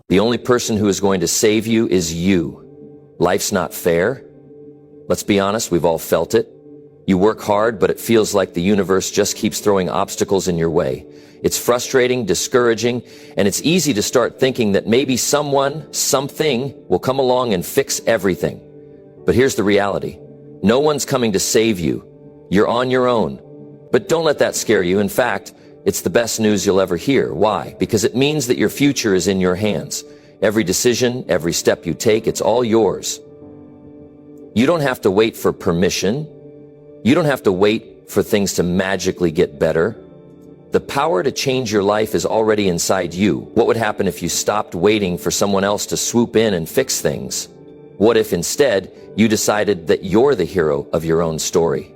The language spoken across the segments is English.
The only person who is going to save you is you. Life's not fair. Let's be honest, we've all felt it. You work hard, but it feels like the universe just keeps throwing obstacles in your way. It's frustrating, discouraging, and it's easy to start thinking that maybe someone, something will come along and fix everything. But here's the reality. No one's coming to save you. You're on your own. But don't let that scare you. In fact, it's the best news you'll ever hear. Why? Because it means that your future is in your hands. Every decision, every step you take, it's all yours. You don't have to wait for permission. You don't have to wait for things to magically get better. The power to change your life is already inside you. What would happen if you stopped waiting for someone else to swoop in and fix things? What if instead you decided that you're the hero of your own story?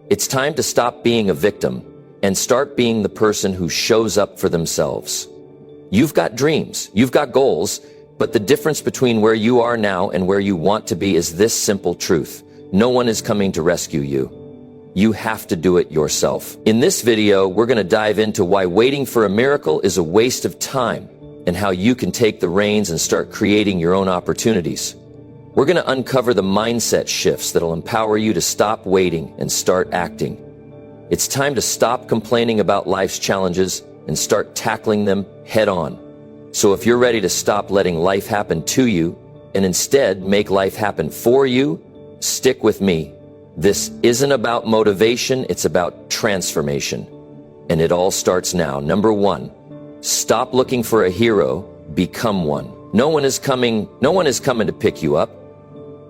It's time to stop being a victim and start being the person who shows up for themselves. You've got dreams, you've got goals, but the difference between where you are now and where you want to be is this simple truth. No one is coming to rescue you. You have to do it yourself. In this video, we're going to dive into why waiting for a miracle is a waste of time and how you can take the reins and start creating your own opportunities. We're going to uncover the mindset shifts that'll empower you to stop waiting and start acting. It's time to stop complaining about life's challenges and start tackling them head on. So if you're ready to stop letting life happen to you and instead make life happen for you, stick with me. This isn't about motivation, it's about transformation. And it all starts now. Number one, stop looking for a hero, become one. No one is coming to pick you up.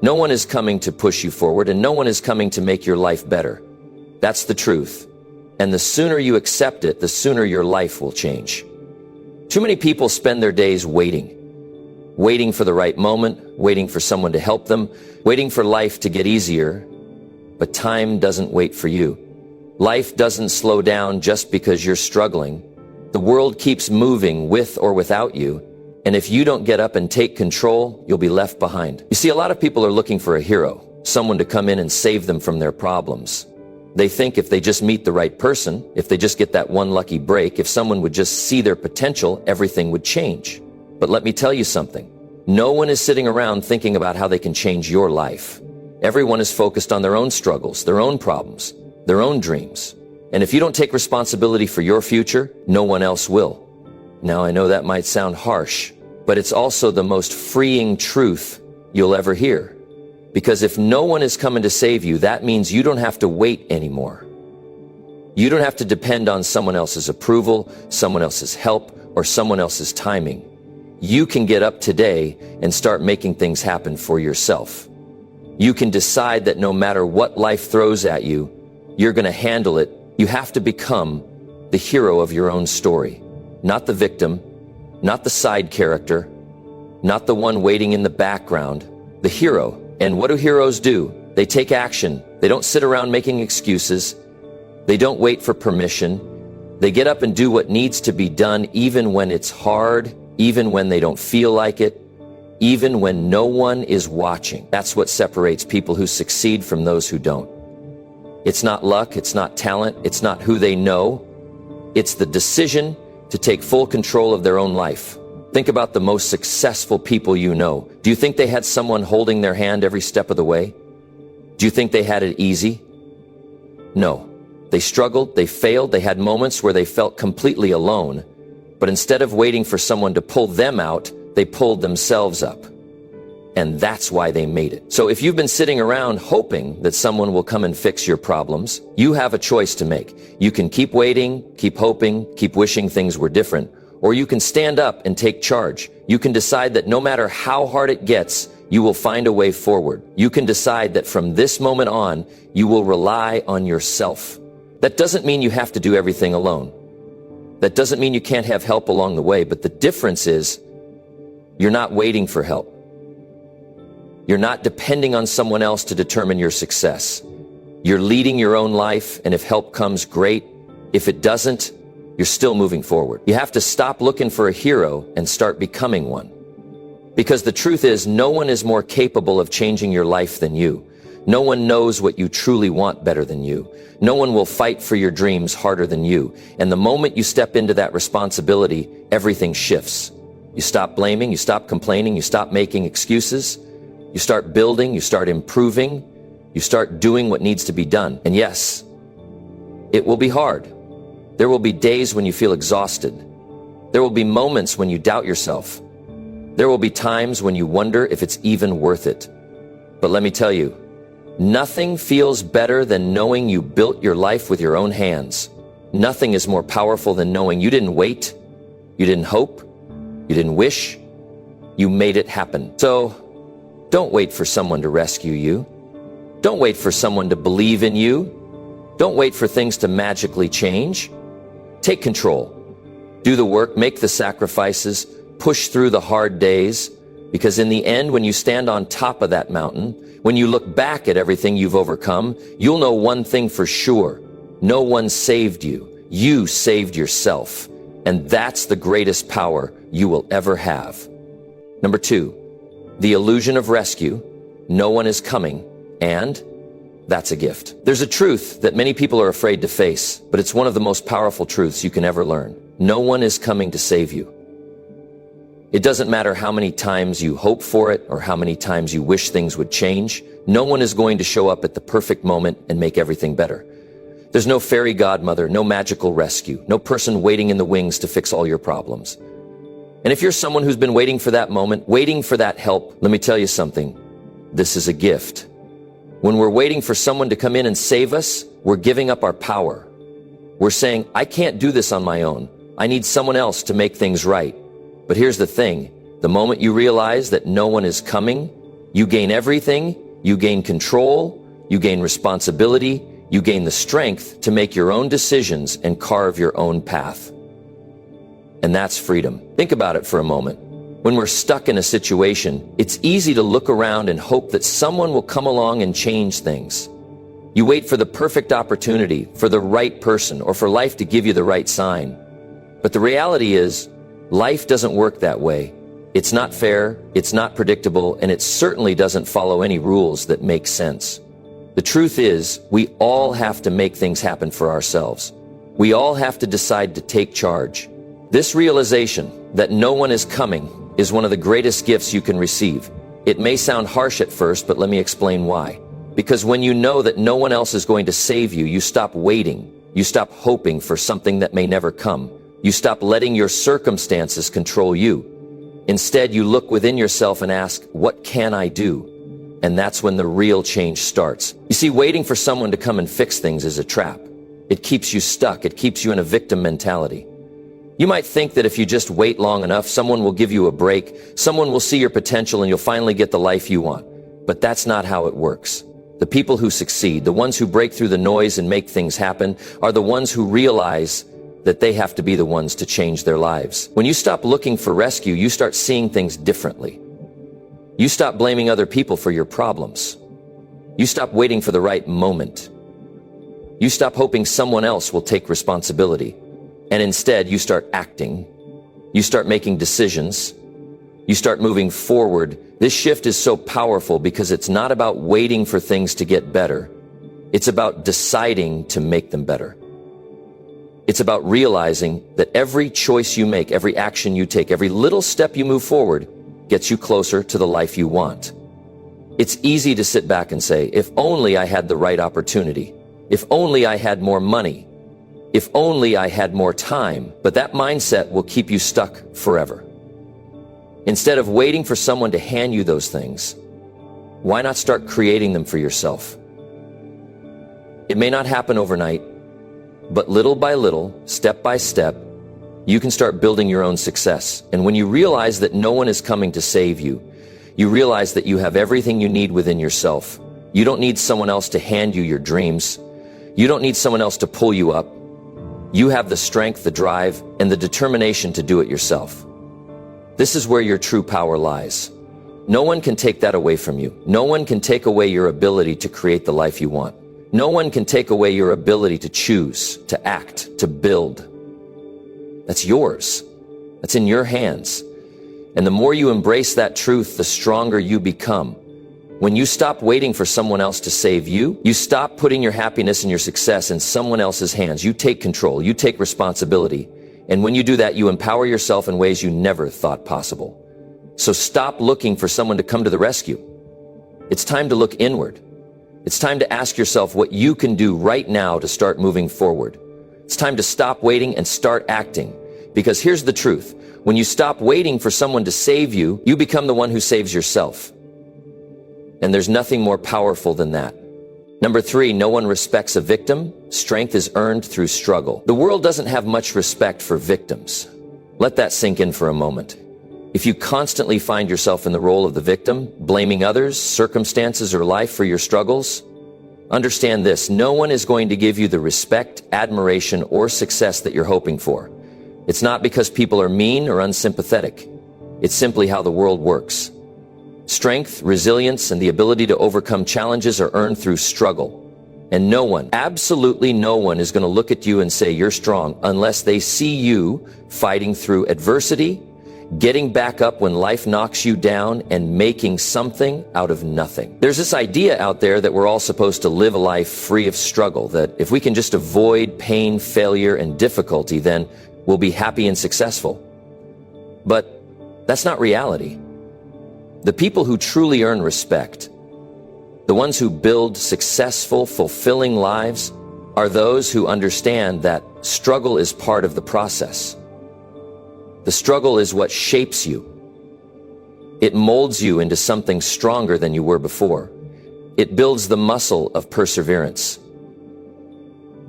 No one is coming to push you forward, and no one is coming to make your life better. That's the truth. And the sooner you accept it, the sooner your life will change. Too many people spend their days waiting for the right moment, waiting for someone to help them, waiting for life to get easier. But time doesn't wait for you. Life doesn't slow down just because you're struggling. The world keeps moving with or without you. And if you don't get up and take control, you'll be left behind. You see, a lot of people are looking for a hero, someone to come in and save them from their problems. They think if they just meet the right person, if they just get that one lucky break, if someone would just see their potential, everything would change. But let me tell you something. No one is sitting around thinking about how they can change your life. Everyone is focused on their own struggles, their own problems, their own dreams. And if you don't take responsibility for your future, no one else will. Now, I know that might sound harsh, but it's also the most freeing truth you'll ever hear. Because if no one is coming to save you, that means you don't have to wait anymore. You don't have to depend on someone else's approval, someone else's help, or someone else's timing. You can get up today and start making things happen for yourself. You can decide that no matter what life throws at you, you're going to handle it. You have to become the hero of your own story. Not the victim, not the side character, not the one waiting in the background, the hero. And what do heroes do? They take action. They don't sit around making excuses. They don't wait for permission. They get up and do what needs to be done even when it's hard, even when they don't feel like it, even when no one is watching. That's what separates people who succeed from those who don't. It's not luck, it's not talent, it's not who they know. It's the decision to take full control of their own life. Think about the most successful people you know. Do you think they had someone holding their hand every step of the way? Do you think they had it easy? No. They struggled, they failed, they had moments where they felt completely alone. But instead of waiting for someone to pull them out, they pulled themselves up. And that's why they made it. So if you've been sitting around hoping that someone will come and fix your problems, you have a choice to make. You can keep waiting, keep hoping, keep wishing things were different, or you can stand up and take charge. You can decide that no matter how hard it gets, you will find a way forward. You can decide that from this moment on, you will rely on yourself. That doesn't mean you have to do everything alone. That doesn't mean you can't have help along the way, but the difference is you're not waiting for help. You're not depending on someone else to determine your success. You're leading your own life, and if help comes, great. If it doesn't, you're still moving forward. You have to stop looking for a hero and start becoming one. Because the truth is, no one is more capable of changing your life than you. No one knows what you truly want better than you. No one will fight for your dreams harder than you. And the moment you step into that responsibility, everything shifts. You stop blaming, you stop complaining, you stop making excuses. You start building, you start improving, you start doing what needs to be done. And yes, it will be hard. There will be days when you feel exhausted. There will be moments when you doubt yourself. There will be times when you wonder if it's even worth it. But let me tell you, nothing feels better than knowing you built your life with your own hands. Nothing is more powerful than knowing you didn't wait, you didn't hope, you didn't wish, you made it happen. So, don't wait for someone to rescue you. Don't wait for someone to believe in you. Don't wait for things to magically change. Take control. Do the work, make the sacrifices, push through the hard days, because in the end, when you stand on top of that mountain, when you look back at everything you've overcome, you'll know one thing for sure. No one saved you. You saved yourself. And that's the greatest power you will ever have. Number 2, the illusion of rescue. No one is coming, and that's a gift. There's a truth that many people are afraid to face, but it's one of the most powerful truths you can ever learn. No one is coming to save you. It doesn't matter how many times you hope for it or how many times you wish things would change. No one is going to show up at the perfect moment and make everything better. There's no fairy godmother, no magical rescue, no person waiting in the wings to fix all your problems. And if you're someone who's been waiting for that moment, waiting for that help, let me tell you something. This is a gift. When we're waiting for someone to come in and save us, we're giving up our power. We're saying, I can't do this on my own. I need someone else to make things right. But here's the thing. The moment you realize that no one is coming, you gain everything. You gain control. You gain responsibility. You gain the strength to make your own decisions and carve your own path. And that's freedom. Think about it for a moment. When we're stuck in a situation, it's easy to look around and hope that someone will come along and change things. You wait for the perfect opportunity, for the right person, or for life to give you the right sign. But the reality is, life doesn't work that way. It's not fair, it's not predictable, and it certainly doesn't follow any rules that make sense. The truth is, we all have to make things happen for ourselves. We all have to decide to take charge. This realization that no one is coming is one of the greatest gifts you can receive. It may sound harsh at first, but let me explain why. Because when you know that no one else is going to save you, you stop waiting. You stop hoping for something that may never come. You stop letting your circumstances control you. Instead, you look within yourself and ask, what can I do? And that's when the real change starts. You see, waiting for someone to come and fix things is a trap. It keeps you stuck. It keeps you in a victim mentality. You might think that if you just wait long enough, someone will give you a break, someone will see your potential, and you'll finally get the life you want. But that's not how it works. The people who succeed, the ones who break through the noise and make things happen, are the ones who realize that they have to be the ones to change their lives. When you stop looking for rescue, you start seeing things differently. You stop blaming other people for your problems. You stop waiting for the right moment. You stop hoping someone else will take responsibility. And instead, you start acting. You start making decisions. You start moving forward. This shift is so powerful because it's not about waiting for things to get better. It's about deciding to make them better. It's about realizing that every choice you make, every action you take, every little step you move forward gets you closer to the life you want. It's easy to sit back and say, if only I had the right opportunity. If only I had more money. If only I had more time. But that mindset will keep you stuck forever. Instead of waiting for someone to hand you those things, why not start creating them for yourself? It may not happen overnight, but little by little, step by step, you can start building your own success. And when you realize that no one is coming to save you, you realize that you have everything you need within yourself. You don't need someone else to hand you your dreams. You don't need someone else to pull you up. You have the strength, the drive, and the determination to do it yourself. This is where your true power lies. No one can take that away from you. No one can take away your ability to create the life you want. No one can take away your ability to choose, to act, to build. That's yours. That's in your hands. And the more you embrace that truth, the stronger you become. When you stop waiting for someone else to save you, you stop putting your happiness and your success in someone else's hands. You take control, you take responsibility. And when you do that, you empower yourself in ways you never thought possible. So stop looking for someone to come to the rescue. It's time to look inward. It's time to ask yourself what you can do right now to start moving forward. It's time to stop waiting and start acting. Because here's the truth. When you stop waiting for someone to save you, you become the one who saves yourself. And there's nothing more powerful than that. Number 3, no one respects a victim. Strength is earned through struggle. The world doesn't have much respect for victims. Let that sink in for a moment. If you constantly find yourself in the role of the victim, blaming others, circumstances, or life for your struggles, understand this: no one is going to give you the respect, admiration, or success that you're hoping for. It's not because people are mean or unsympathetic. It's simply how the world works. Strength, resilience, and the ability to overcome challenges are earned through struggle. And no one, absolutely no one, is going to look at you and say you're strong unless they see you fighting through adversity, getting back up when life knocks you down, and making something out of nothing. There's this idea out there that we're all supposed to live a life free of struggle, that if we can just avoid pain, failure, and difficulty, then we'll be happy and successful. But that's not reality. The people who truly earn respect, the ones who build successful, fulfilling lives, are those who understand that struggle is part of the process. The struggle is what shapes you. It molds you into something stronger than you were before. It builds the muscle of perseverance.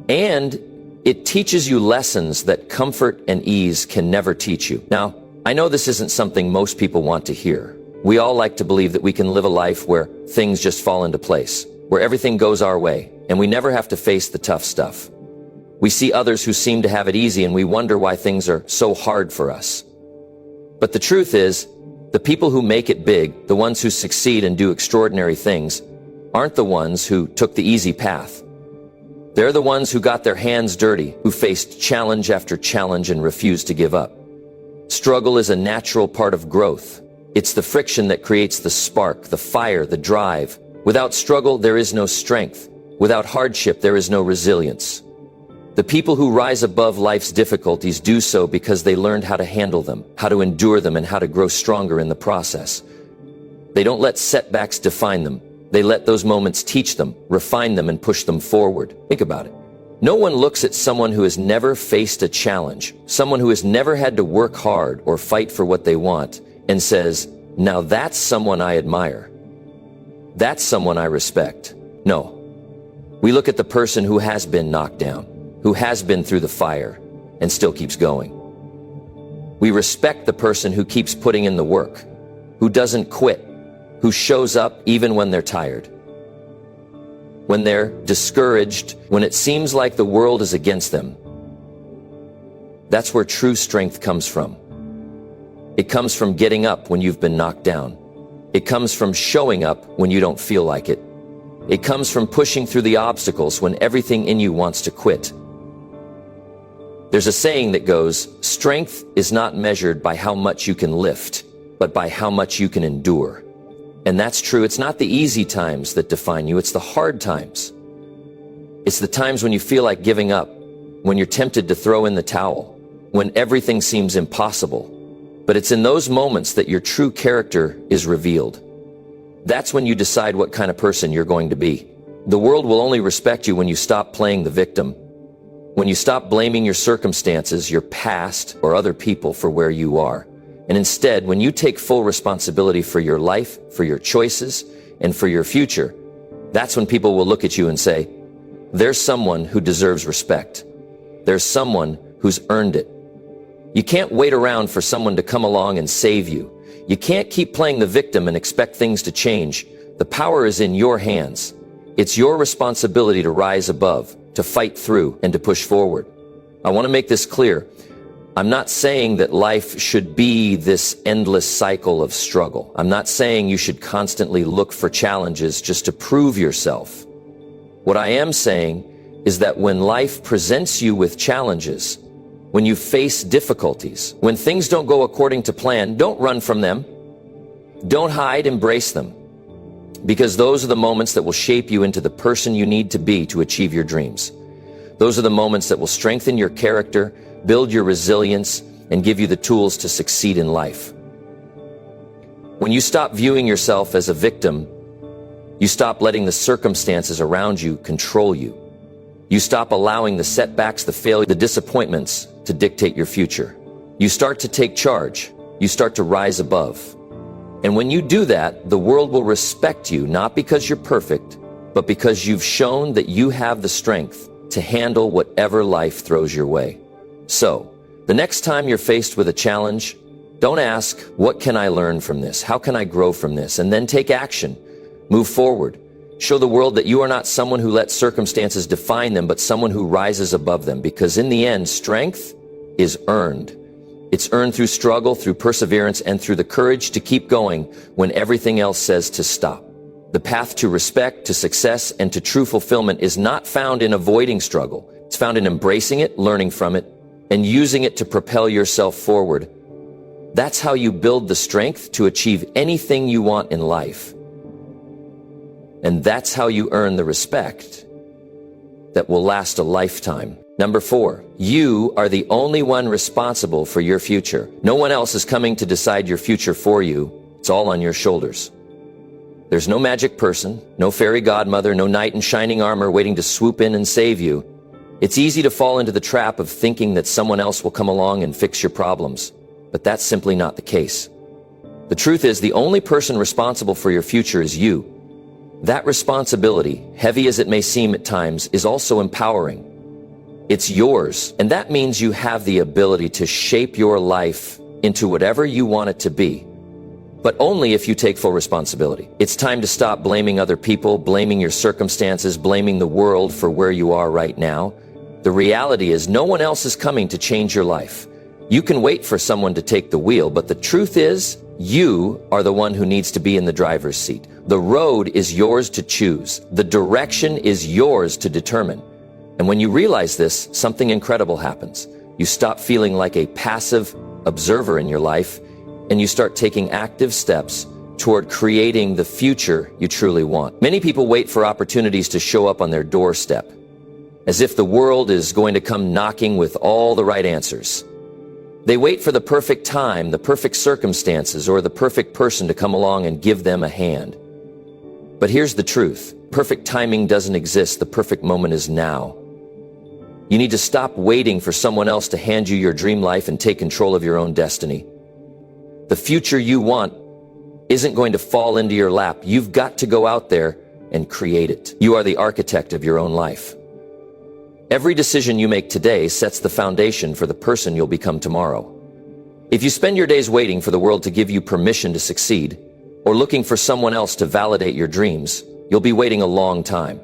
And it teaches you lessons that comfort and ease can never teach you. Now, I know this isn't something most people want to hear. We all like to believe that we can live a life where things just fall into place, where everything goes our way, and we never have to face the tough stuff. We see others who seem to have it easy, and we wonder why things are so hard for us. But the truth is, the people who make it big, the ones who succeed and do extraordinary things, aren't the ones who took the easy path. They're the ones who got their hands dirty, who faced challenge after challenge and refused to give up. Struggle is a natural part of growth. It's the friction that creates the spark, the fire, the drive. Without struggle, there is no strength. Without hardship, there is no resilience. The people who rise above life's difficulties do so because they learned how to handle them, how to endure them, and how to grow stronger in the process. They don't let setbacks define them. They let those moments teach them, refine them, and push them forward. Think about it. No one looks at someone who has never faced a challenge, someone who has never had to work hard or fight for what they want, and says, now that's someone I admire. That's someone I respect. No. We look at the person who has been knocked down, who has been through the fire, and still keeps going. We respect the person who keeps putting in the work, who doesn't quit, who shows up even when they're tired, when they're discouraged, when it seems like the world is against them. That's where true strength comes from. It comes from getting up when you've been knocked down. It comes from showing up when you don't feel like it. It comes from pushing through the obstacles when everything in you wants to quit. There's a saying that goes, strength is not measured by how much you can lift, but by how much you can endure. And that's true. It's not the easy times that define you. It's the hard times. It's the times when you feel like giving up, when you're tempted to throw in the towel, when everything seems impossible. But it's in those moments that your true character is revealed. That's when you decide what kind of person you're going to be. The world will only respect you when you stop playing the victim, when you stop blaming your circumstances, your past, or other people for where you are. And instead, when you take full responsibility for your life, for your choices, and for your future, that's when people will look at you and say, there's someone who deserves respect. There's someone who's earned it. You can't wait around for someone to come along and save you. You can't keep playing the victim and expect things to change. The power is in your hands. It's your responsibility to rise above, to fight through, and to push forward. I want to make this clear. I'm not saying that life should be this endless cycle of struggle. I'm not saying you should constantly look for challenges just to prove yourself. What I am saying is that when life presents you with challenges, when you face difficulties, when things don't go according to plan, don't run from them. Don't hide, embrace them. Because those are the moments that will shape you into the person you need to be to achieve your dreams. Those are the moments that will strengthen your character, build your resilience, and give you the tools to succeed in life. When you stop viewing yourself as a victim, you stop letting the circumstances around you control you. You stop allowing the setbacks, the failure, the disappointments to dictate your future. You start to take charge. You start to rise above. And when you do that, the world will respect you, not because you're perfect, but because you've shown that you have the strength to handle whatever life throws your way. So, the next time you're faced with a challenge, don't ask, what can I learn from this? How can I grow from this? And then take action. Move forward. Show the world that you are not someone who lets circumstances define them, but someone who rises above them. Because in the end, strength is earned. It's earned through struggle, through perseverance, and through the courage to keep going when everything else says to stop. The path to respect, to success, and to true fulfillment is not found in avoiding struggle. It's found in embracing it, learning from it, and using it to propel yourself forward. That's how you build the strength to achieve anything you want in life. And that's how you earn the respect that will last a lifetime. Number 4, you are the only one responsible for your future. No one else is coming to decide your future for you. It's all on your shoulders. There's no magic person, no fairy godmother, no knight in shining armor waiting to swoop in and save you. It's easy to fall into the trap of thinking that someone else will come along and fix your problems, but that's simply not the case. The truth is, the only person responsible for your future is you. That responsibility, heavy as it may seem at times, is also empowering. It's yours, and that means you have the ability to shape your life into whatever you want it to be, but only if you take full responsibility. It's time to stop blaming other people, blaming your circumstances, blaming the world for where you are right now. The reality is no one else is coming to change your life. You can wait for someone to take the wheel, but the truth is, you are the one who needs to be in the driver's seat. The road is yours to choose. The direction is yours to determine. And when you realize this, something incredible happens. You stop feeling like a passive observer in your life, and you start taking active steps toward creating the future you truly want. Many people wait for opportunities to show up on their doorstep, as if the world is going to come knocking with all the right answers. They wait for the perfect time, the perfect circumstances, or the perfect person to come along and give them a hand. But here's the truth. Perfect timing doesn't exist. The perfect moment is now. You need to stop waiting for someone else to hand you your dream life and take control of your own destiny. The future you want isn't going to fall into your lap. You've got to go out there and create it. You are the architect of your own life. Every decision you make today sets the foundation for the person you'll become tomorrow. If you spend your days waiting for the world to give you permission to succeed, or looking for someone else to validate your dreams, you'll be waiting a long time.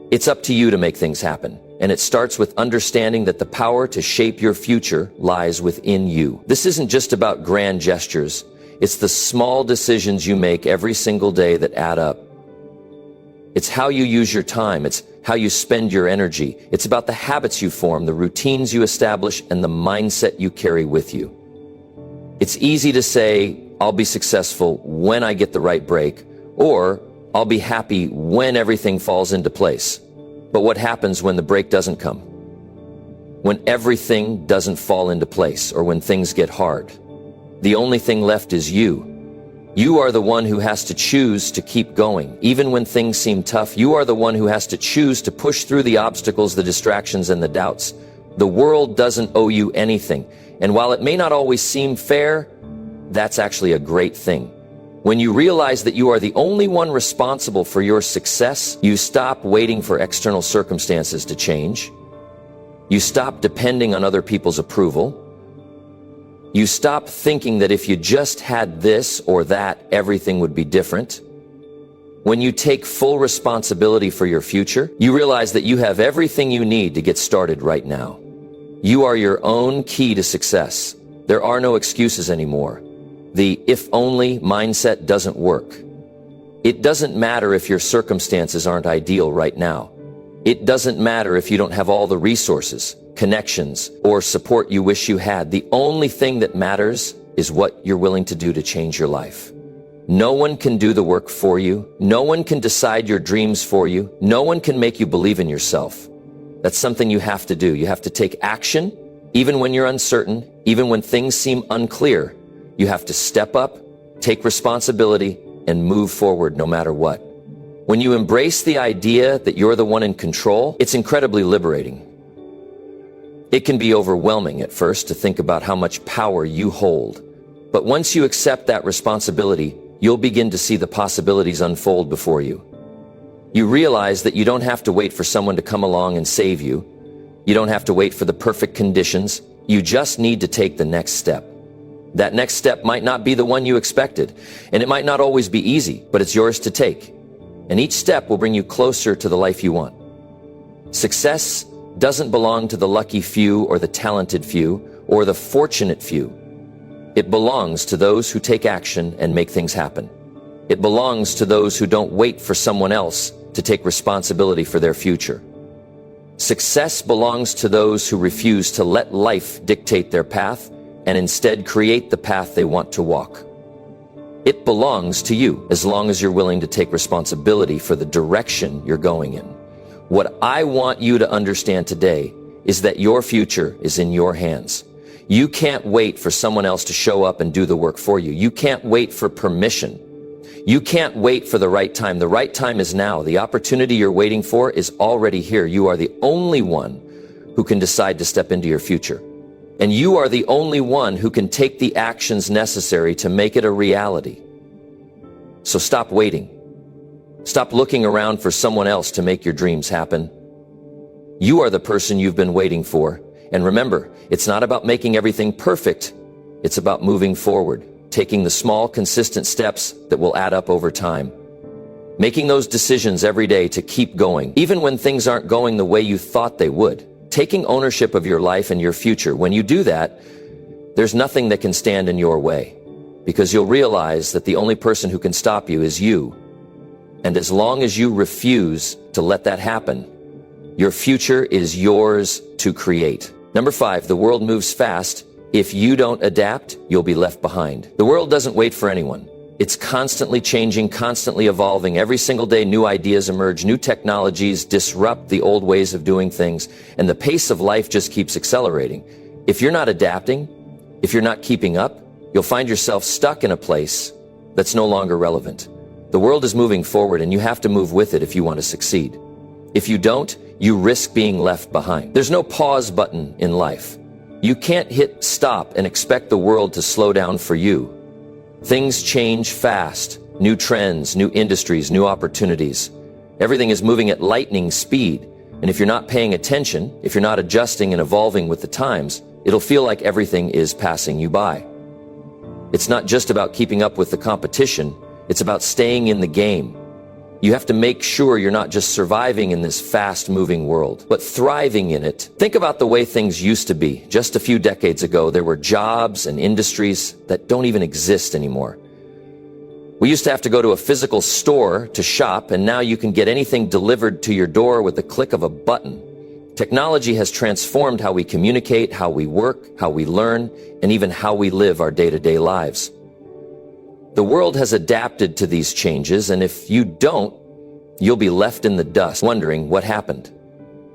It's up to you to make things happen, and it starts with understanding that the power to shape your future lies within you. This isn't just about grand gestures. It's the small decisions you make every single day that add up. It's how you use your time. It's how you spend your energy. It's about the habits you form, the routines you establish, and the mindset you carry with you. It's easy to say, I'll be successful when I get the right break, or I'll be happy when everything falls into place. But what happens when the break doesn't come? When everything doesn't fall into place, or when things get hard? The only thing left is you. You are the one who has to choose to keep going. Even when things seem tough, you are the one who has to choose to push through the obstacles, the distractions, and the doubts. The world doesn't owe you anything. And while it may not always seem fair, that's actually a great thing. When you realize that you are the only one responsible for your success, you stop waiting for external circumstances to change. You stop depending on other people's approval. You stop thinking that if you just had this or that, everything would be different. When you take full responsibility for your future, you realize that you have everything you need to get started right now. You are your own key to success. There are no excuses anymore. The if-only mindset doesn't work. It doesn't matter if your circumstances aren't ideal right now. It doesn't matter if you don't have all the resources, connections, or support you wish you had. The only thing that matters is what you're willing to do to change your life. No one can do the work for you. No one can decide your dreams for you. No one can make you believe in yourself. That's something you have to do. You have to take action, even when you're uncertain, even when things seem unclear. You have to step up, take responsibility, and move forward no matter what. When you embrace the idea that you're the one in control, it's incredibly liberating. It can be overwhelming at first to think about how much power you hold. But once you accept that responsibility, you'll begin to see the possibilities unfold before you. You realize that you don't have to wait for someone to come along and save you. You don't have to wait for the perfect conditions. You just need to take the next step. That next step might not be the one you expected, and it might not always be easy, but it's yours to take. And each step will bring you closer to the life you want. Success doesn't belong to the lucky few or the talented few or the fortunate few. It belongs to those who take action and make things happen. It belongs to those who don't wait for someone else to take responsibility for their future. Success belongs to those who refuse to let life dictate their path and instead create the path they want to walk. It belongs to you as long as you're willing to take responsibility for the direction you're going in. What I want you to understand today is that your future is in your hands. You can't wait for someone else to show up and do the work for you. You can't wait for permission. You can't wait for the right time. The right time is now. The opportunity you're waiting for is already here. You are the only one who can decide to step into your future. And you are the only one who can take the actions necessary to make it a reality. So stop waiting. Stop looking around for someone else to make your dreams happen. You are the person you've been waiting for. And remember, it's not about making everything perfect. It's about moving forward, taking the small, consistent steps that will add up over time. Making those decisions every day to keep going, even when things aren't going the way you thought they would. Taking ownership of your life and your future. When you do that, there's nothing that can stand in your way, because you'll realize that the only person who can stop you is you. And as long as you refuse to let that happen, your future is yours to create. Number 5, the world moves fast. If you don't adapt, you'll be left behind. The world doesn't wait for anyone. It's constantly changing, constantly evolving. Every single day, new ideas emerge, new technologies disrupt the old ways of doing things, and the pace of life just keeps accelerating. If you're not adapting, if you're not keeping up, you'll find yourself stuck in a place that's no longer relevant. The world is moving forward, and you have to move with it if you want to succeed. If you don't, you risk being left behind. There's no pause button in life. You can't hit stop and expect the world to slow down for you. Things change fast. New trends, new industries, new opportunities. Everything is moving at lightning speed. And if you're not paying attention, if you're not adjusting and evolving with the times, it'll feel like everything is passing you by. It's not just about keeping up with the competition. It's about staying in the game. You have to make sure you're not just surviving in this fast-moving world, but thriving in it. Think about the way things used to be. Just a few decades ago, there were jobs and industries that don't even exist anymore. We used to have to go to a physical store to shop, and now you can get anything delivered to your door with the click of a button. Technology has transformed how we communicate, how we work, how we learn, and even how we live our day-to-day lives. The world has adapted to these changes, and if you don't, you'll be left in the dust, wondering what happened.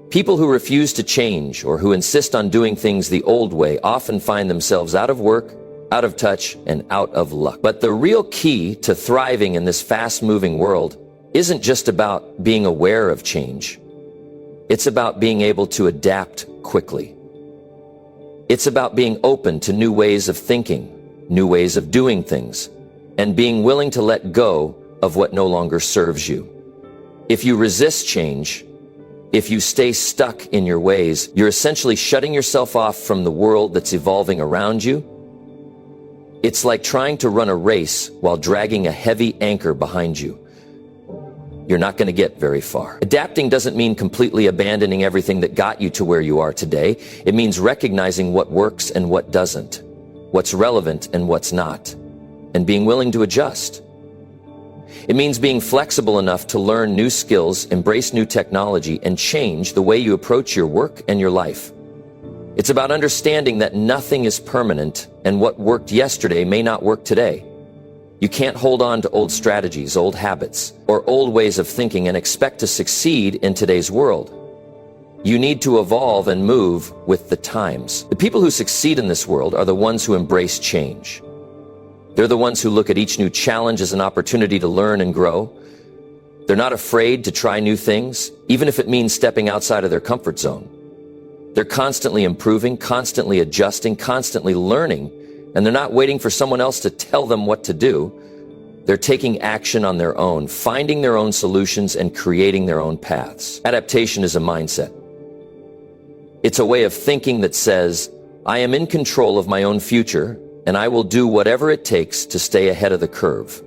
People who refuse to change or who insist on doing things the old way often find themselves out of work, out of touch, and out of luck. But the real key to thriving in this fast-moving world isn't just about being aware of change. It's about being able to adapt quickly. It's about being open to new ways of thinking, new ways of doing things, and being willing to let go of what no longer serves you. If you resist change, if you stay stuck in your ways, you're essentially shutting yourself off from the world that's evolving around you. It's like trying to run a race while dragging a heavy anchor behind you. You're not going to get very far. Adapting doesn't mean completely abandoning everything that got you to where you are today. It means recognizing what works and what doesn't, what's relevant and what's not, and being willing to adjust. It means being flexible enough to learn new skills, embrace new technology, and change the way you approach your work and your life. It's about understanding that nothing is permanent, and what worked yesterday may not work today. You can't hold on to old strategies, old habits, or old ways of thinking and expect to succeed in today's world. You need to evolve and move with the times. The people who succeed in this world are the ones who embrace change. They're the ones who look at each new challenge as an opportunity to learn and grow. They're not afraid to try new things, even if it means stepping outside of their comfort zone. They're constantly improving, constantly adjusting, constantly learning, and they're not waiting for someone else to tell them what to do. They're taking action on their own, finding their own solutions and creating their own paths. Adaptation is a mindset. It's a way of thinking that says, I am in control of my own future, and I will do whatever it takes to stay ahead of the curve.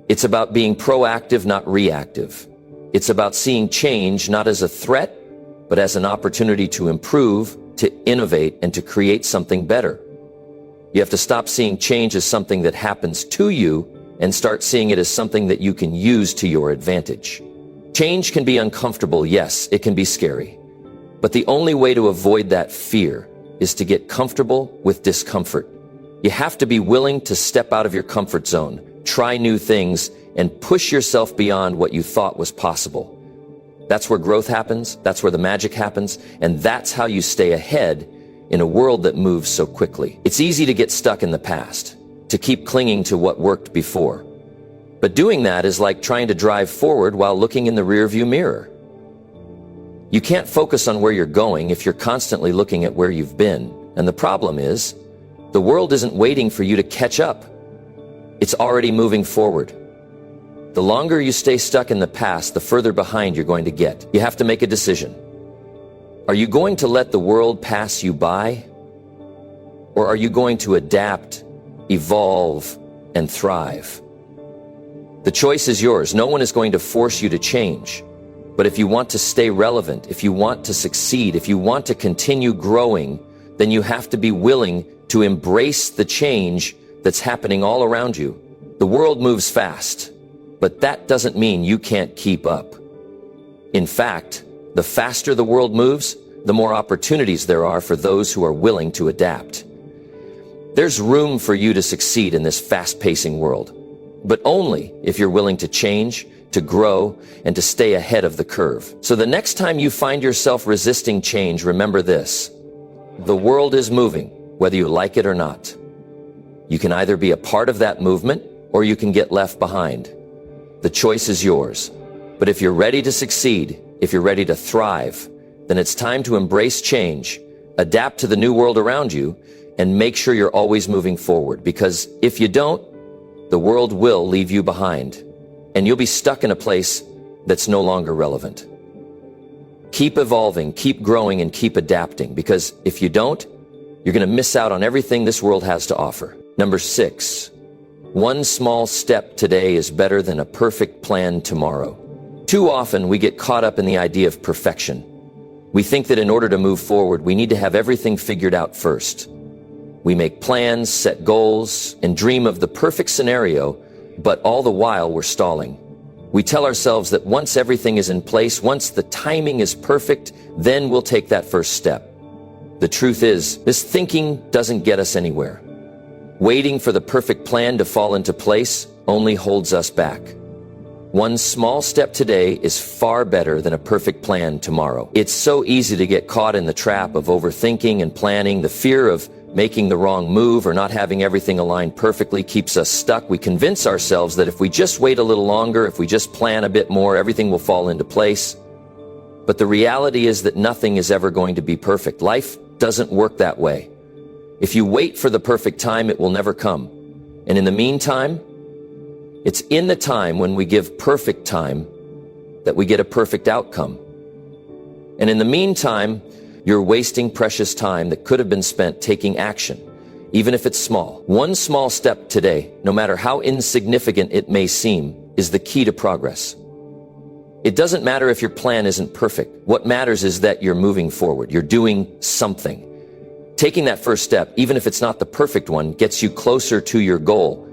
It's about being proactive, not reactive. It's about seeing change not as a threat, but as an opportunity to improve, to innovate, and to create something better. You have to stop seeing change as something that happens to you and start seeing it as something that you can use to your advantage. Change can be uncomfortable, yes, it can be scary. But the only way to avoid that fear is to get comfortable with discomfort. You have to be willing to step out of your comfort zone, try new things, and push yourself beyond what you thought was possible. That's where growth happens, that's where the magic happens, and that's how you stay ahead in a world that moves so quickly. It's easy to get stuck in the past, to keep clinging to what worked before. But doing that is like trying to drive forward while looking in the rearview mirror. You can't focus on where you're going if you're constantly looking at where you've been. And the problem is, the world isn't waiting for you to catch up. It's already moving forward. The longer you stay stuck in the past, the further behind you're going to get. You have to make a decision. Are you going to let the world pass you by? Or are you going to adapt, evolve, and thrive? The choice is yours. No one is going to force you to change. But if you want to stay relevant, if you want to succeed, if you want to continue growing, then you have to be willing to embrace the change that's happening all around you. The world moves fast, but that doesn't mean you can't keep up. In fact, the faster the world moves, the more opportunities there are for those who are willing to adapt. There's room for you to succeed in this fast-pacing world, but only if you're willing to change, to grow, and to stay ahead of the curve. So the next time you find yourself resisting change, remember this: the world is moving, whether you like it or not. You can either be a part of that movement, or you can get left behind. The choice is yours. But if you're ready to succeed, if you're ready to thrive, then it's time to embrace change, adapt to the new world around you, and make sure you're always moving forward. Because if you don't, the world will leave you behind, and you'll be stuck in a place that's no longer relevant. Keep evolving, keep growing, and keep adapting, because if you don't, you're going to miss out on everything this world has to offer. Number 6, one small step today is better than a perfect plan tomorrow. Too often we get caught up in the idea of perfection. We think that in order to move forward, we need to have everything figured out first. We make plans, set goals, and dream of the perfect scenario, but all the while we're stalling. We tell ourselves that once everything is in place, once the timing is perfect, then we'll take that first step. The truth is, this thinking doesn't get us anywhere. Waiting for the perfect plan to fall into place only holds us back. One small step today is far better than a perfect plan tomorrow. It's so easy to get caught in the trap of overthinking and planning. The fear of making the wrong move or not having everything aligned perfectly keeps us stuck. We convince ourselves that if we just wait a little longer, if we just plan a bit more, everything will fall into place. But the reality is that nothing is ever going to be perfect. Life doesn't work that way. If you wait for the perfect time, it will never come. And in the meantime, it's in the time when we give perfect time that we get a perfect outcome. And in the meantime, you're wasting precious time that could have been spent taking action, even if it's small. One small step today, no matter how insignificant it may seem, is the key to progress. It doesn't matter if your plan isn't perfect. What matters is that you're moving forward. You're doing something. Taking that first step, even if it's not the perfect one, gets you closer to your goal.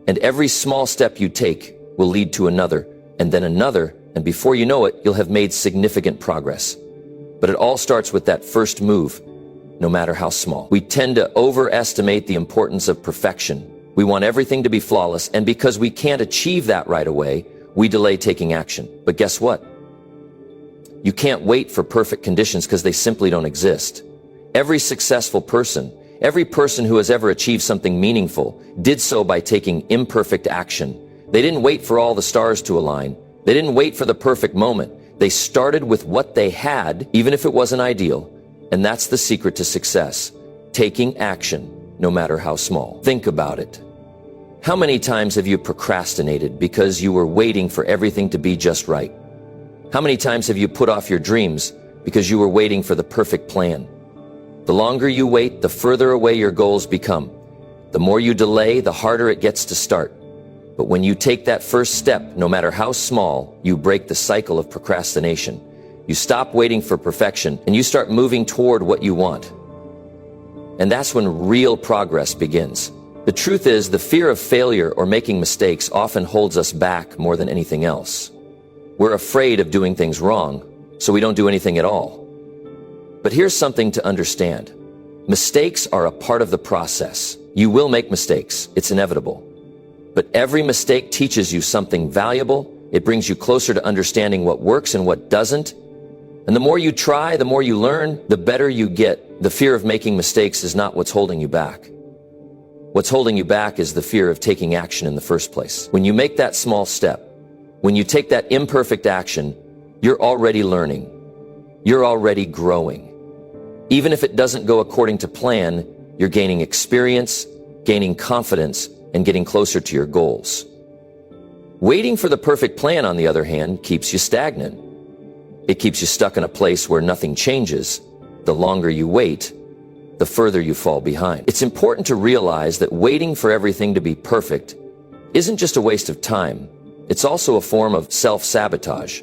And every small step you take will lead to another, and then another, and before you know it, you'll have made significant progress. But it all starts with that first move, no matter how small. We tend to overestimate the importance of perfection. We want everything to be flawless, and because we can't achieve that right away, we delay taking action. But guess what? You can't wait for perfect conditions because they simply don't exist. Every successful person, every person who has ever achieved something meaningful, did so by taking imperfect action. They didn't wait for all the stars to align. They didn't wait for the perfect moment. They started with what they had, even if it wasn't ideal. And that's the secret to success. Taking action, no matter how small. Think about it. How many times have you procrastinated because you were waiting for everything to be just right? How many times have you put off your dreams because you were waiting for the perfect plan? The longer you wait, the further away your goals become. The more you delay, the harder it gets to start. But when you take that first step, no matter how small, you break the cycle of procrastination. You stop waiting for perfection and you start moving toward what you want. And that's when real progress begins. The truth is, the fear of failure or making mistakes often holds us back more than anything else. We're afraid of doing things wrong, so we don't do anything at all. But here's something to understand. Mistakes are a part of the process. You will make mistakes. It's inevitable. But every mistake teaches you something valuable. It brings you closer to understanding what works and what doesn't. And the more you try, the more you learn, the better you get. The fear of making mistakes is not what's holding you back. What's holding you back is the fear of taking action in the first place. When you make that small step, when you take that imperfect action, you're already learning. You're already growing. Even if it doesn't go according to plan, you're gaining experience, gaining confidence, and getting closer to your goals. Waiting for the perfect plan, on the other hand, keeps you stagnant. It keeps you stuck in a place where nothing changes. The longer you wait, the further you fall behind. It's important to realize that waiting for everything to be perfect isn't just a waste of time. It's also a form of self-sabotage.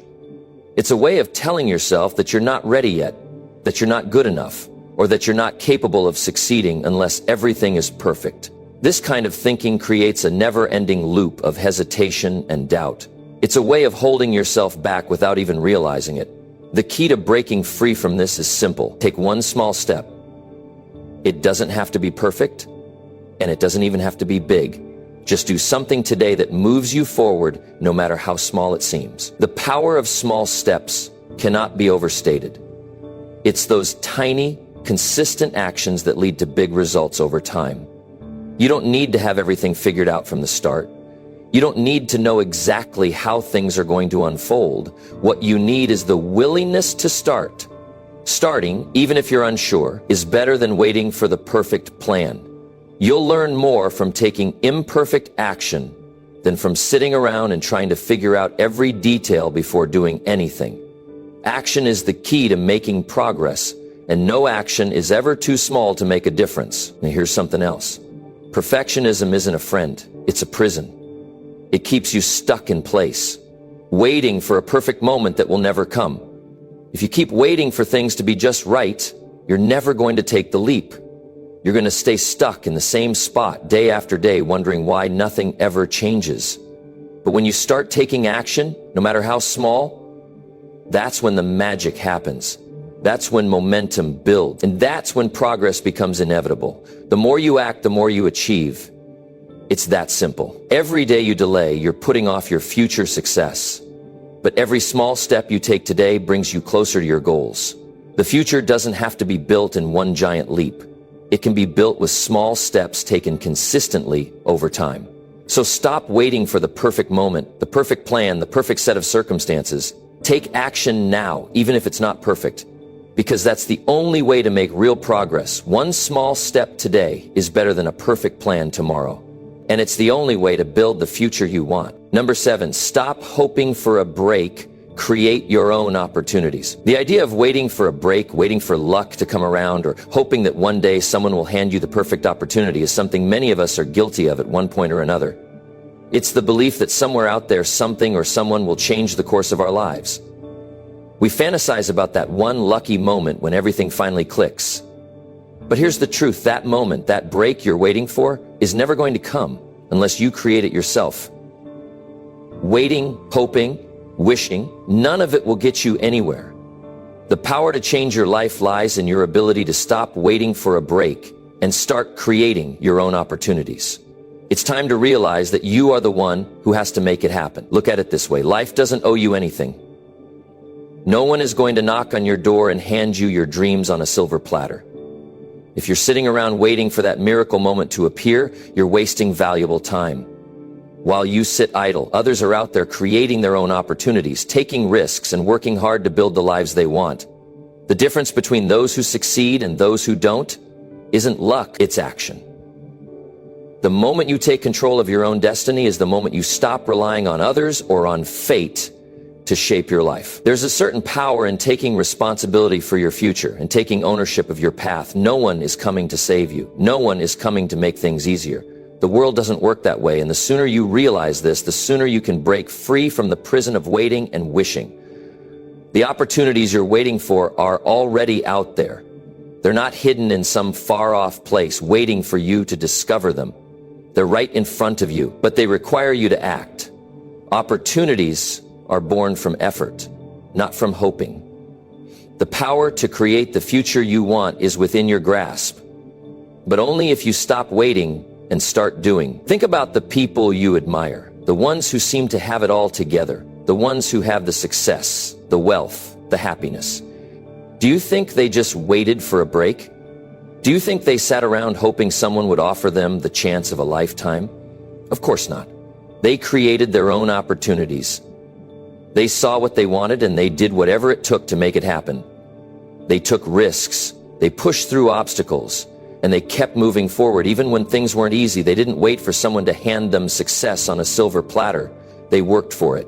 It's a way of telling yourself that you're not ready yet, that you're not good enough, or that you're not capable of succeeding unless everything is perfect. This kind of thinking creates a never-ending loop of hesitation and doubt. It's a way of holding yourself back without even realizing it. The key to breaking free from this is simple. Take one small step. It doesn't have to be perfect, and it doesn't even have to be big. Just do something today that moves you forward, no matter how small it seems. The power of small steps cannot be overstated. It's those tiny, consistent actions that lead to big results over time. You don't need to have everything figured out from the start. You don't need to know exactly how things are going to unfold. What you need is the willingness to start. Starting, even if you're unsure, is better than waiting for the perfect plan. You'll learn more from taking imperfect action than from sitting around and trying to figure out every detail before doing anything. Action is the key to making progress, and no action is ever too small to make a difference. And here's something else. Perfectionism isn't a friend, it's a prison. It keeps you stuck in place, waiting for a perfect moment that will never come. If you keep waiting for things to be just right, you're never going to take the leap. You're going to stay stuck in the same spot day after day, wondering why nothing ever changes. But when you start taking action, no matter how small, that's when the magic happens. That's when momentum builds. And that's when progress becomes inevitable. The more you act, the more you achieve. It's that simple. Every day you delay, you're putting off your future success. But every small step you take today brings you closer to your goals. The future doesn't have to be built in one giant leap. It can be built with small steps taken consistently over time. So stop waiting for the perfect moment, the perfect plan, the perfect set of circumstances. Take action now, even if it's not perfect, because that's the only way to make real progress. One small step today is better than a perfect plan tomorrow. And it's the only way to build the future you want. Number 7, stop hoping for a break. Create your own opportunities. The idea of waiting for a break, waiting for luck to come around, or hoping that one day someone will hand you the perfect opportunity is something many of us are guilty of at one point or another. It's the belief that somewhere out there something or someone will change the course of our lives. We fantasize about that one lucky moment when everything finally clicks. But here's the truth, that moment, that break you're waiting for, is never going to come unless you create it yourself. Waiting, hoping, wishing, none of it will get you anywhere. The power to change your life lies in your ability to stop waiting for a break and start creating your own opportunities. It's time to realize that you are the one who has to make it happen. Look at it this way. Life doesn't owe you anything. No one is going to knock on your door and hand you your dreams on a silver platter. If you're sitting around waiting for that miracle moment to appear, you're wasting valuable time. While you sit idle, others are out there creating their own opportunities, taking risks, and working hard to build the lives they want. The difference between those who succeed and those who don't isn't luck, it's action. The moment you take control of your own destiny is the moment you stop relying on others or on fate to shape your life. There's a certain power in taking responsibility for your future and taking ownership of your path. No one is coming to save you. No one is coming to make things easier. The world doesn't work that way, and the sooner you realize this, the sooner you can break free from the prison of waiting and wishing. The opportunities you're waiting for are already out there. They're not hidden in some far-off place waiting for you to discover them. They're right in front of you, but they require you to act. Opportunities are born from effort, not from hoping. The power to create the future you want is within your grasp, but only if you stop waiting and start doing. Think about the people you admire, the ones who seem to have it all together, the ones who have the success, the wealth, the happiness. Do you think they just waited for a break? Do you think they sat around hoping someone would offer them the chance of a lifetime? Of course not. They created their own opportunities. They saw what they wanted and they did whatever it took to make it happen. They took risks. They pushed through obstacles. And they kept moving forward. Even when things weren't easy, they didn't wait for someone to hand them success on a silver platter. They worked for it.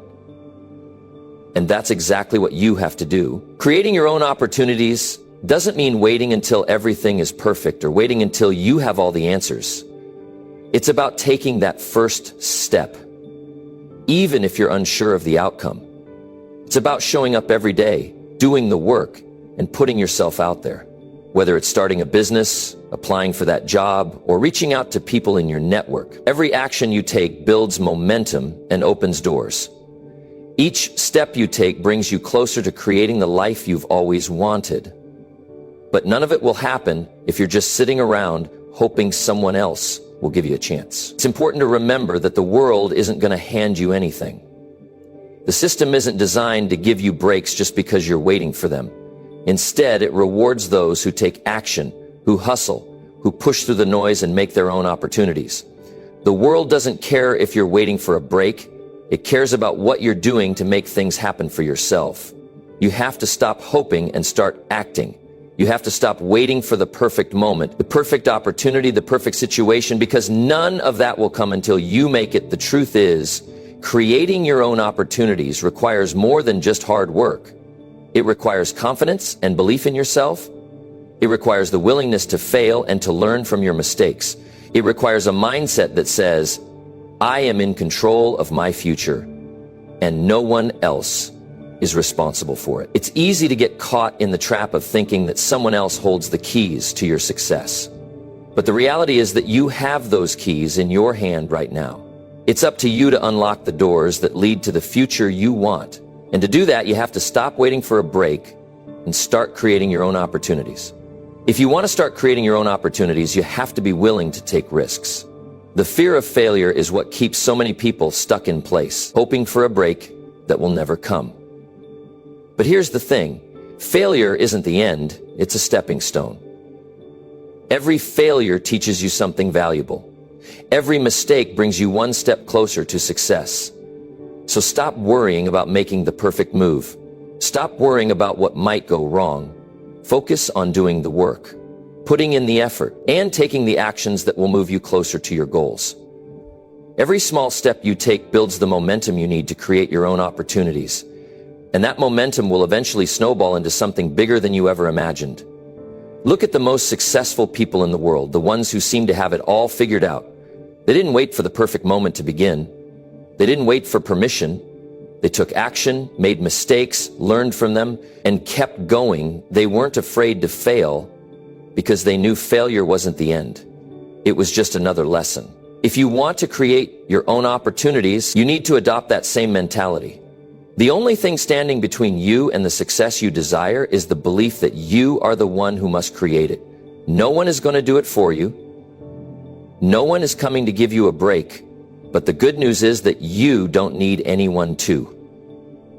And that's exactly what you have to do. Creating your own opportunities doesn't mean waiting until everything is perfect or waiting until you have all the answers. It's about taking that first step, even if you're unsure of the outcome. It's about showing up every day, doing the work, and putting yourself out there. Whether it's starting a business, applying for that job, or reaching out to people in your network, every action you take builds momentum and opens doors. Each step you take brings you closer to creating the life you've always wanted. But none of it will happen if you're just sitting around hoping someone else will give you a chance. It's important to remember that the world isn't going to hand you anything. The system isn't designed to give you breaks just because you're waiting for them. Instead, it rewards those who take action, who hustle, who push through the noise and make their own opportunities. The world doesn't care if you're waiting for a break. It cares about what you're doing to make things happen for yourself. You have to stop hoping and start acting. You have to stop waiting for the perfect moment, the perfect opportunity, the perfect situation, because none of that will come until you make it. The truth is, creating your own opportunities requires more than just hard work. It requires confidence and belief in yourself. It requires the willingness to fail and to learn from your mistakes. It requires a mindset that says, I am in control of my future, and no one else is responsible for it. It's easy to get caught in the trap of thinking that someone else holds the keys to your success. But the reality is that you have those keys in your hand right now. It's up to you to unlock the doors that lead to the future you want. And to do that, you have to stop waiting for a break and start creating your own opportunities. If you want to start creating your own opportunities, you have to be willing to take risks. The fear of failure is what keeps so many people stuck in place, hoping for a break that will never come. But here's the thing. Failure isn't the end, it's a stepping stone. Every failure teaches you something valuable. Every mistake brings you one step closer to success. So stop worrying about making the perfect move. Stop worrying about what might go wrong. Focus on doing the work, putting in the effort, and taking the actions that will move you closer to your goals. Every small step you take builds the momentum you need to create your own opportunities. And that momentum will eventually snowball into something bigger than you ever imagined. Look at the most successful people in the world, the ones who seem to have it all figured out. They didn't wait for the perfect moment to begin. They didn't wait for permission. They took action, made mistakes, learned from them, and kept going. They weren't afraid to fail because they knew failure wasn't the end. It was just another lesson. If you want to create your own opportunities, you need to adopt that same mentality. The only thing standing between you and the success you desire is the belief that you are the one who must create it. No one is going to do it for you. No one is coming to give you a break, but the good news is that you don't need anyone to.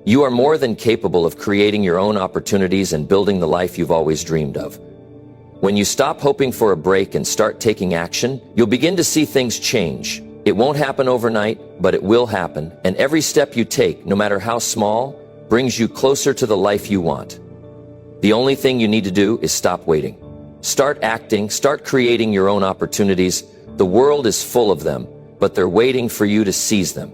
You are more than capable of creating your own opportunities and building the life you've always dreamed of. When you stop hoping for a break and start taking action, you'll begin to see things change. It won't happen overnight, but it will happen, and every step you take, no matter how small, brings you closer to the life you want. The only thing you need to do is stop waiting. Start acting, start creating your own opportunities. The world is full of them, but they're waiting for you to seize them.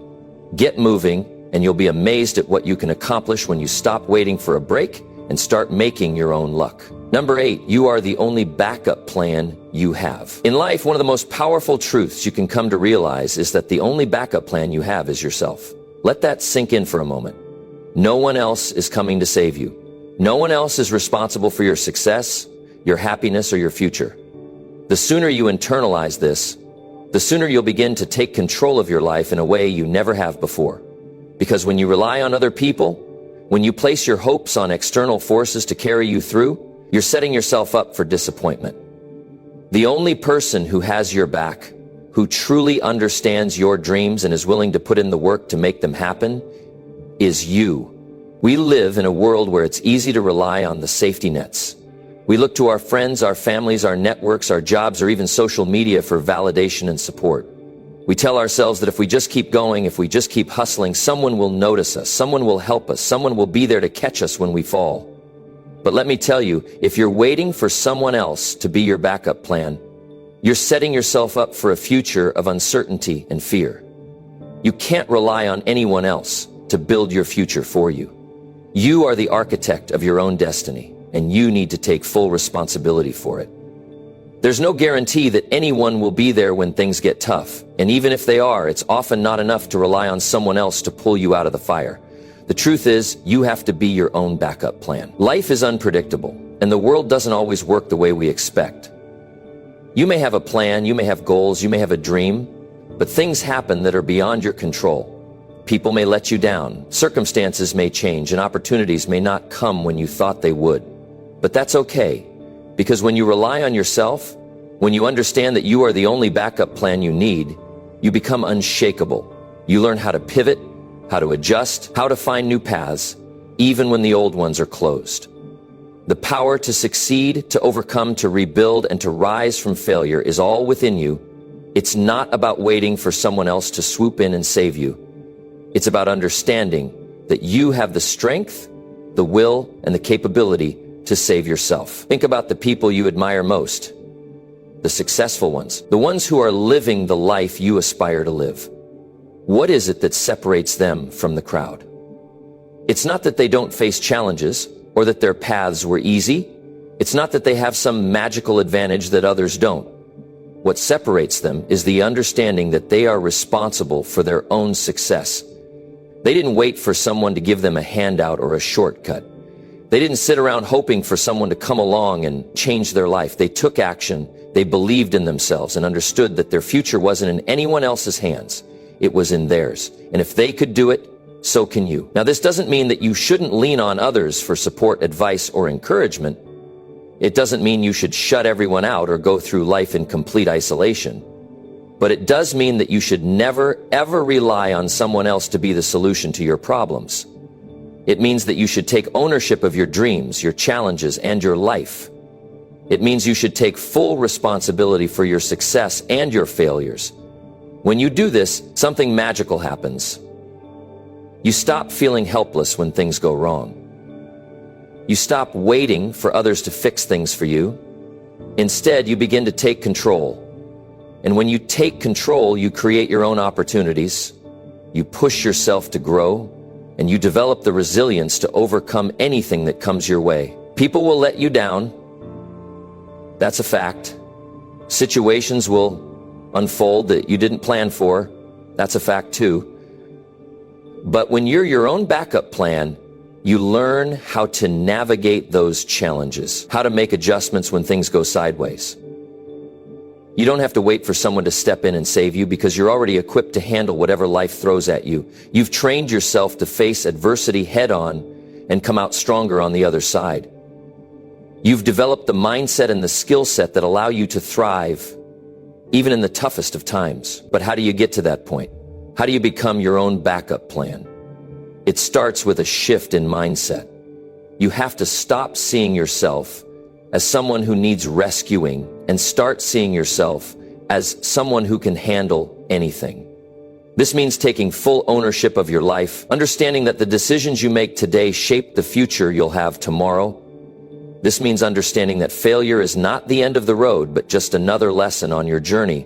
Get moving, and you'll be amazed at what you can accomplish when you stop waiting for a break and start making your own luck. Number 8, you are the only backup plan you have. In life, one of the most powerful truths you can come to realize is that the only backup plan you have is yourself. Let that sink in for a moment. No one else is coming to save you. No one else is responsible for your success, your happiness, or your future. The sooner you internalize this, the sooner you'll begin to take control of your life in a way you never have before. Because when you rely on other people, when you place your hopes on external forces to carry you through, you're setting yourself up for disappointment. The only person who has your back, who truly understands your dreams and is willing to put in the work to make them happen, is you. We live in a world where it's easy to rely on the safety nets. We look to our friends, our families, our networks, our jobs, or even social media for validation and support. We tell ourselves that if we just keep going, if we just keep hustling, someone will notice us, someone will help us, someone will be there to catch us when we fall. But let me tell you, if you're waiting for someone else to be your backup plan, you're setting yourself up for a future of uncertainty and fear. You can't rely on anyone else to build your future for you. You are the architect of your own destiny, and you need to take full responsibility for it. There's no guarantee that anyone will be there when things get tough, and even if they are, it's often not enough to rely on someone else to pull you out of the fire. The truth is, you have to be your own backup plan. Life is unpredictable, and the world doesn't always work the way we expect. You may have a plan, you may have goals, you may have a dream, but things happen that are beyond your control. People may let you down, circumstances may change, and opportunities may not come when you thought they would. But that's okay, because when you rely on yourself, when you understand that you are the only backup plan you need, you become unshakable. You learn how to pivot, how to adjust, how to find new paths, even when the old ones are closed. The power to succeed, to overcome, to rebuild, and to rise from failure is all within you. It's not about waiting for someone else to swoop in and save you. It's about understanding that you have the strength, the will, and the capability to save yourself. Think about the people you admire most, the successful ones, the ones who are living the life you aspire to live. What is it that separates them from the crowd? It's not that they don't face challenges or that their paths were easy. It's not that they have some magical advantage that others don't. What separates them is the understanding that they are responsible for their own success. They didn't wait for someone to give them a handout or a shortcut. They didn't sit around hoping for someone to come along and change their life. They took action, they believed in themselves, and understood that their future wasn't in anyone else's hands. It was in theirs. And if they could do it, so can you. Now, this doesn't mean that you shouldn't lean on others for support, advice, or encouragement. It doesn't mean you should shut everyone out or go through life in complete isolation. But it does mean that you should never, ever rely on someone else to be the solution to your problems. It means that you should take ownership of your dreams, your challenges, and your life. It means you should take full responsibility for your success and your failures. When you do this, something magical happens. You stop feeling helpless when things go wrong. You stop waiting for others to fix things for you. Instead, you begin to take control. And when you take control, you create your own opportunities. You push yourself to grow, and you develop the resilience to overcome anything that comes your way. People will let you down. That's a fact. Situations will unfold that you didn't plan for. That's a fact too. But when you're your own backup plan, you learn how to navigate those challenges, how to make adjustments when things go sideways. You don't have to wait for someone to step in and save you because you're already equipped to handle whatever life throws at you. You've trained yourself to face adversity head on and come out stronger on the other side. You've developed the mindset and the skill set that allow you to thrive even in the toughest of times. But how do you get to that point? How do you become your own backup plan? It starts with a shift in mindset. You have to stop seeing yourself as someone who needs rescuing and start seeing yourself as someone who can handle anything. This means taking full ownership of your life, understanding that the decisions you make today shape the future you'll have tomorrow. This means understanding that failure is not the end of the road, but just another lesson on your journey.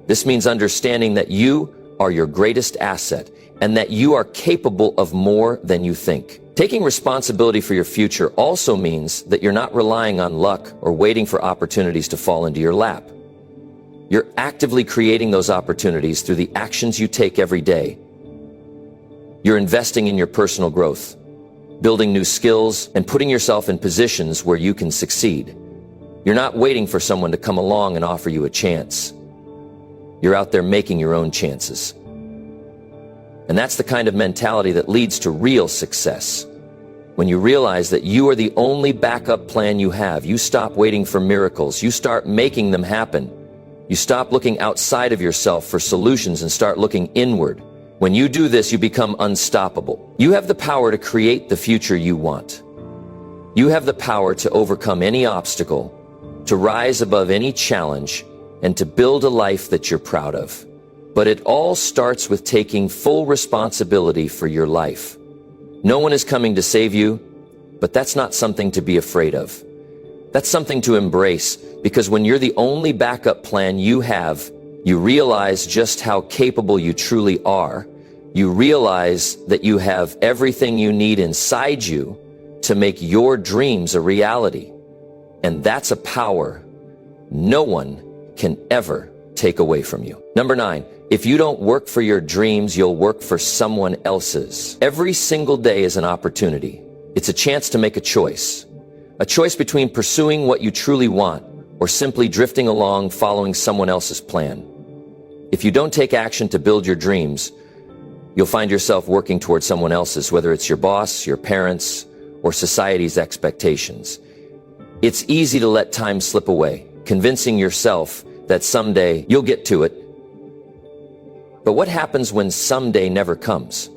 This means understanding that you are your greatest asset and that you are capable of more than you think. Taking responsibility for your future also means that you're not relying on luck or waiting for opportunities to fall into your lap. You're actively creating those opportunities through the actions you take every day. You're investing in your personal growth, building new skills, and putting yourself in positions where you can succeed. You're not waiting for someone to come along and offer you a chance. You're out there making your own chances. And that's the kind of mentality that leads to real success. When you realize that you are the only backup plan you have, you stop waiting for miracles. You start making them happen. You stop looking outside of yourself for solutions and start looking inward. When you do this, you become unstoppable. You have the power to create the future you want. You have the power to overcome any obstacle, to rise above any challenge, and to build a life that you're proud of. But it all starts with taking full responsibility for your life. No one is coming to save you, but that's not something to be afraid of. That's something to embrace, because when you're the only backup plan you have, you realize just how capable you truly are. You realize that you have everything you need inside you to make your dreams a reality. And that's a power no one can ever take away from you. Number 9, if you don't work for your dreams, you'll work for someone else's. Every single day is an opportunity. It's a chance to make a choice between pursuing what you truly want or simply drifting along following someone else's plan. If you don't take action to build your dreams, you'll find yourself working towards someone else's, whether it's your boss, your parents, or society's expectations. It's easy to let time slip away, convincing yourself that someday you'll get to it. But what happens when someday never comes?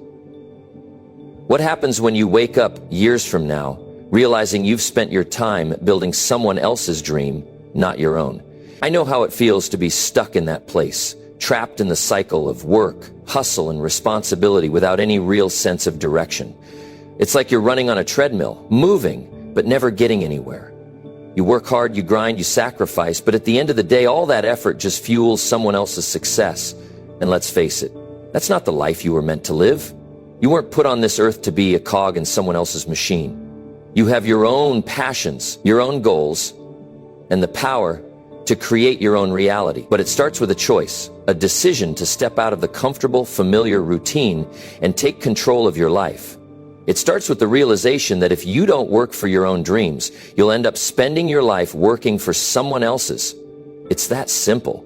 What happens when you wake up years from now, realizing you've spent your time building someone else's dream, not your own? I know how it feels to be stuck in that place, trapped in the cycle of work, hustle, and responsibility without any real sense of direction. It's like you're running on a treadmill, moving, but never getting anywhere. You work hard, you grind, you sacrifice, but at the end of the day, all that effort just fuels someone else's success. And let's face it, that's not the life you were meant to live. You weren't put on this earth to be a cog in someone else's machine. You have your own passions, your own goals, and the power to create your own reality. But it starts with a choice, a decision to step out of the comfortable, familiar routine and take control of your life. It starts with the realization that if you don't work for your own dreams, you'll end up spending your life working for someone else's. It's that simple.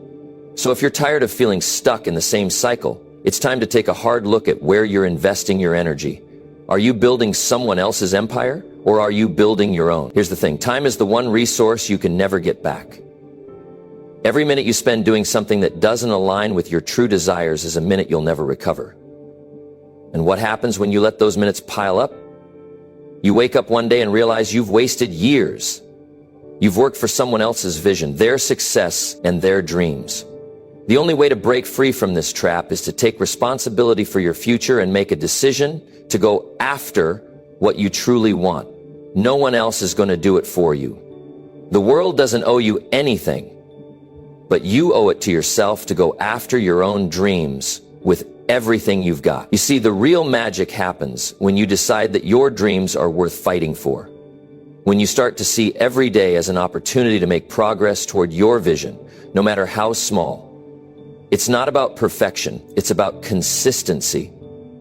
So if you're tired of feeling stuck in the same cycle, it's time to take a hard look at where you're investing your energy. Are you building someone else's empire, or are you building your own? Here's the thing, time is the one resource you can never get back. Every minute you spend doing something that doesn't align with your true desires is a minute you'll never recover. And what happens when you let those minutes pile up? You wake up one day and realize you've wasted years. You've worked for someone else's vision, their success, and their dreams. The only way to break free from this trap is to take responsibility for your future and make a decision to go after what you truly want. No one else is going to do it for you. The world doesn't owe you anything, but you owe it to yourself to go after your own dreams with everything you've got. You see, the real magic happens when you decide that your dreams are worth fighting for. When you start to see every day as an opportunity to make progress toward your vision, no matter how small. It's not about perfection, it's about consistency.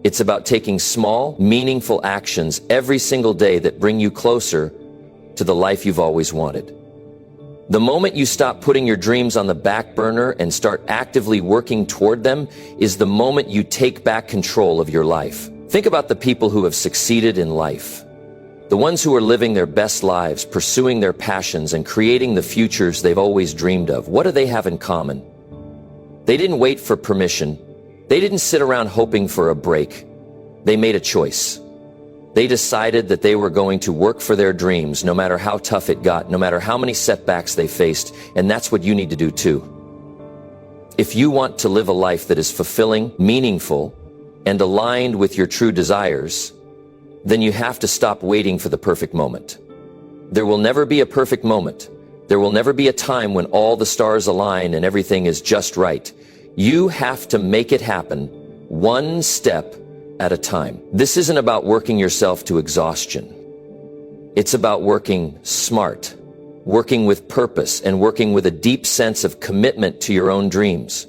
It's about taking small, meaningful actions every single day that bring you closer to the life you've always wanted. The moment you stop putting your dreams on the back burner and start actively working toward them is the moment you take back control of your life. Think about the people who have succeeded in life. The ones who are living their best lives, pursuing their passions, and creating the futures they've always dreamed of. What do they have in common? They didn't wait for permission. They didn't sit around hoping for a break. They made a choice. They decided that they were going to work for their dreams, no matter how tough it got, no matter how many setbacks they faced, and that's what you need to do too. If you want to live a life that is fulfilling, meaningful, and aligned with your true desires, then you have to stop waiting for the perfect moment. There will never be a perfect moment. There will never be a time when all the stars align and everything is just right. You have to make it happen one step at a time. This isn't about working yourself to exhaustion. It's about working smart, working with purpose, and working with a deep sense of commitment to your own dreams.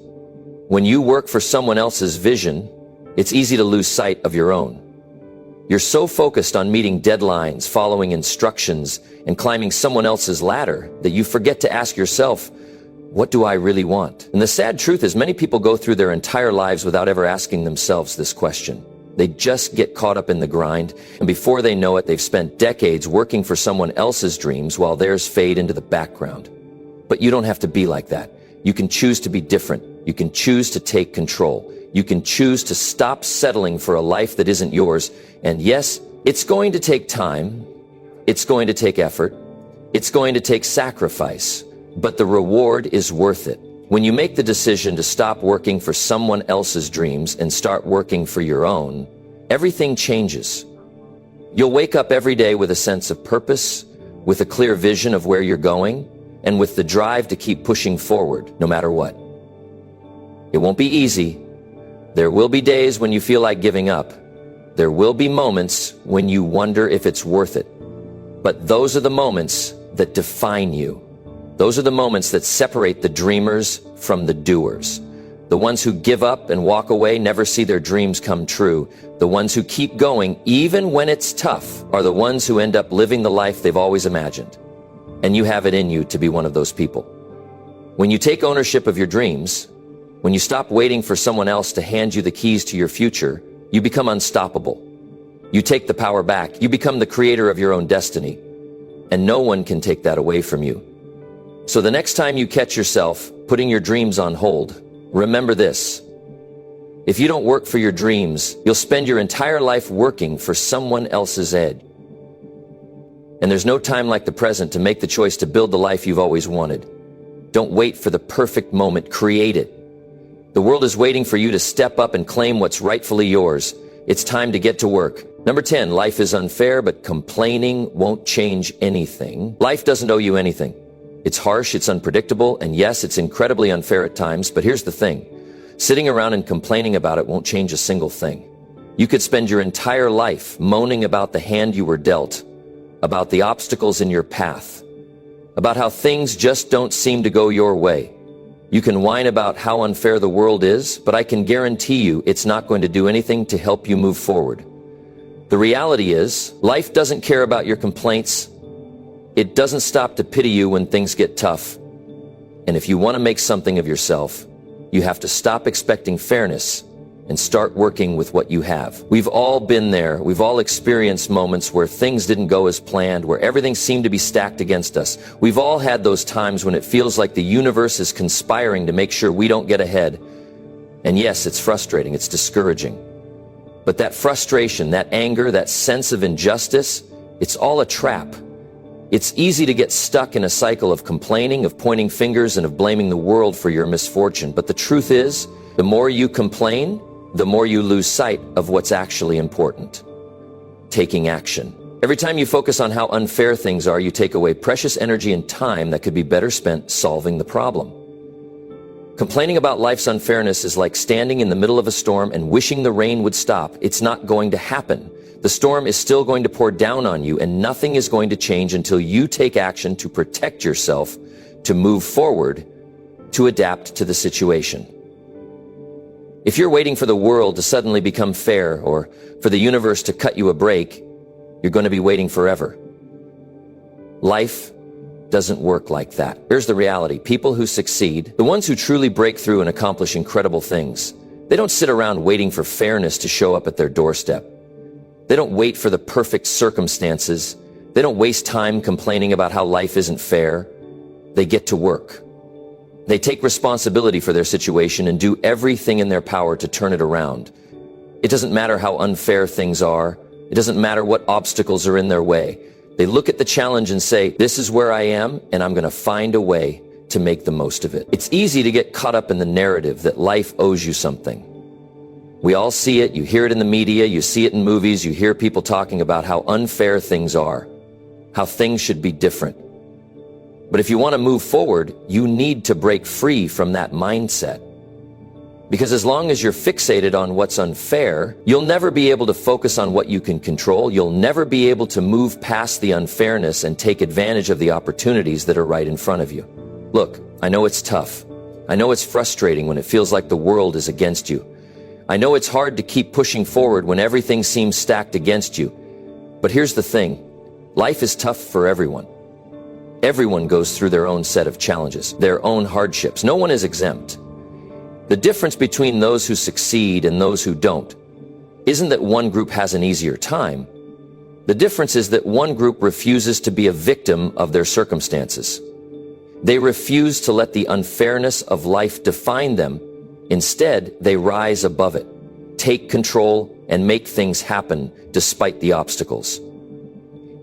When you work for someone else's vision, it's easy to lose sight of your own. You're so focused on meeting deadlines, following instructions, and climbing someone else's ladder that you forget to ask yourself, what do I really want? And the sad truth is many people go through their entire lives without ever asking themselves this question. They just get caught up in the grind, and before they know it, they've spent decades working for someone else's dreams while theirs fade into the background. But you don't have to be like that. You can choose to be different. You can choose to take control. You can choose to stop settling for a life that isn't yours. And yes, it's going to take time. It's going to take effort. It's going to take sacrifice. But the reward is worth it. When you make the decision to stop working for someone else's dreams and start working for your own, everything changes. You'll wake up every day with a sense of purpose, with a clear vision of where you're going, and with the drive to keep pushing forward, no matter what. It won't be easy. There will be days when you feel like giving up. There will be moments when you wonder if it's worth it. But those are the moments that define you. Those are the moments that separate the dreamers from the doers. The ones who give up and walk away never see their dreams come true. The ones who keep going, even when it's tough, are the ones who end up living the life they've always imagined. And you have it in you to be one of those people. When you take ownership of your dreams, when you stop waiting for someone else to hand you the keys to your future, you become unstoppable. You take the power back. You become the creator of your own destiny. And no one can take that away from you. So the next time you catch yourself putting your dreams on hold, remember this. If you don't work for your dreams, you'll spend your entire life working for someone else's ed. And there's no time like the present to make the choice to build the life you've always wanted. Don't wait for the perfect moment. Create it. The world is waiting for you to step up and claim what's rightfully yours. It's time to get to work. Number 10, life is unfair, but complaining won't change anything. Life doesn't owe you anything. It's harsh, it's unpredictable, and yes, it's incredibly unfair at times, but here's the thing. Sitting around and complaining about it won't change a single thing. You could spend your entire life moaning about the hand you were dealt, about the obstacles in your path, about how things just don't seem to go your way. You can whine about how unfair the world is, but I can guarantee you it's not going to do anything to help you move forward. The reality is, life doesn't care about your complaints. It doesn't stop to pity you when things get tough. And if you want to make something of yourself, you have to stop expecting fairness and start working with what you have. We've all been there. We've all experienced moments where things didn't go as planned, where everything seemed to be stacked against us. We've all had those times when it feels like the universe is conspiring to make sure we don't get ahead. And yes, it's frustrating. It's discouraging. But that frustration, that anger, that sense of injustice, it's all a trap. It's easy to get stuck in a cycle of complaining, of pointing fingers, and of blaming the world for your misfortune. But the truth is, the more you complain, the more you lose sight of what's actually important. Taking action. Every time you focus on how unfair things are, you take away precious energy and time that could be better spent solving the problem. Complaining about life's unfairness is like standing in the middle of a storm and wishing the rain would stop. It's not going to happen. The storm is still going to pour down on you, and nothing is going to change until you take action to protect yourself, to move forward, to adapt to the situation. If you're waiting for the world to suddenly become fair or for the universe to cut you a break, you're going to be waiting forever. Life doesn't work like that. Here's the reality. People who succeed, the ones who truly break through and accomplish incredible things, they don't sit around waiting for fairness to show up at their doorstep. They don't wait for the perfect circumstances. They don't waste time complaining about how life isn't fair. They get to work. They take responsibility for their situation and do everything in their power to turn it around. It doesn't matter how unfair things are. It doesn't matter what obstacles are in their way. They look at the challenge and say, this is where I am, and I'm going to find a way to make the most of it. It's easy to get caught up in the narrative that life owes you something. We all see it. You hear it in the media. You see it in movies. You hear people talking about how unfair things are, how things should be different. But if you want to move forward, you need to break free from that mindset. Because as long as you're fixated on what's unfair, you'll never be able to focus on what you can control. You'll never be able to move past the unfairness and take advantage of the opportunities that are right in front of you. Look, I know it's tough. I know it's frustrating when it feels like the world is against you. I know it's hard to keep pushing forward when everything seems stacked against you. But here's the thing. Life is tough for everyone. Everyone goes through their own set of challenges, their own hardships. No one is exempt. The difference between those who succeed and those who don't isn't that one group has an easier time. The difference is that one group refuses to be a victim of their circumstances. They refuse to let the unfairness of life define them. Instead, they rise above it, take control, and make things happen despite the obstacles.